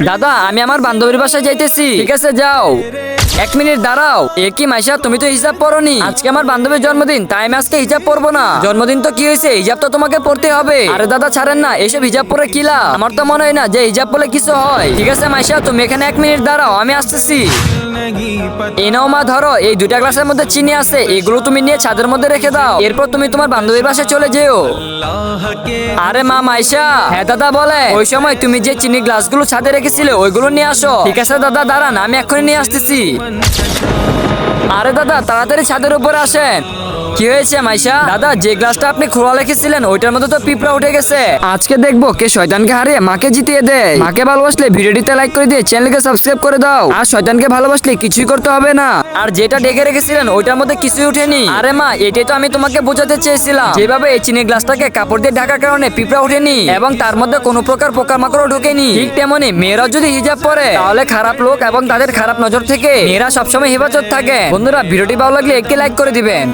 দাদা আমি আমার বান্ধবীর বাসায় যাইতেছি। ঠিক আছে যাও। 1 মিনিট দাঁড়াও। এ কি মাইশা, তুমি তো হিজাব পরনি। আজকে আমার বান্ধবীর জন্মদিন, তাই আমি আজকে হিজাব পরবো না। জন্মদিন তো কি হয়েছে, হিজাব তো তোমাকে পরতে হবে। আরে দাদা ছাড়েন না, এসব হিজাব পরে কি লাভ? আমার তো মনে হয় না যে হিজাব পরলে কিছু হয়। ঠিক আছে মাইশা, তুমি এখানে 1 মিনিট দাঁড়াও, আমি আসতেছি। এই নাও মা, ধরো এই 2টা গ্লাসের মধ্যে চিনি আছে, এগুলো তুমি নিয়ে ছাদের মধ্যে রেখে দাও। এরপর তুমি তোমার বান্ধবীর বাসায় চলে যেও। আরে মা মাইশা। হ্যাঁ দাদা বলে, ওই সময় তুমি যে চিনি গ্লাসগুলো ছাদে রেখেছিলে ওইগুলো নিয়ে আসো। ঠিক আছে দাদা দাঁড়ান, আমি এক্ষুনি নিয়ে আসতেছি। আরে দাদা তাড়াতাড়ি ছাদের উপরে আসেন। কি হয়েছে মাইশা? দাদা যে গ্লাসটা আপনি খোলা রেখেছিলেন ওইটার মধ্যে তো পিঁপড়া উঠে গেছে। আজকে দেখবো কে শয়তানকে হারিয়ে মাকে জিতিয়ে দেয়। মাকে ভালোবাসলে ভিডিওটিতে লাইক করে দিয়ে চ্যানেলকে সাবস্ক্রাইব করে দাও। আর শয়তানকে ভালোবাসলে কিছুই করতে হবে না। আর যেটা ডেকে রেখেছিলেন ওইটার মধ্যে কিছুই উঠেনি। আরে মা এটাই তো আমি তোমাকে বোঝাতে চেয়েছিলাম, যেভাবে এই চিনি গ্লাসটাকে কাপড় দিয়ে ঢাকার কারণে পিঁপড়া উঠেনি এবং তার মধ্যে কোনো প্রকার পোকামাকড়ও ঢোকেনি। ঠিক তেমনি মেয়েরা যদি হিজাব পরে তাহলে খারাপ লোক এবং তাদের খারাপ নজর থেকে মেয়েরা সবসময় হেফাজত থাকে। বন্ধুরা ভিডিওটি ভালো লাগলে একটি লাইক করে দিবেন।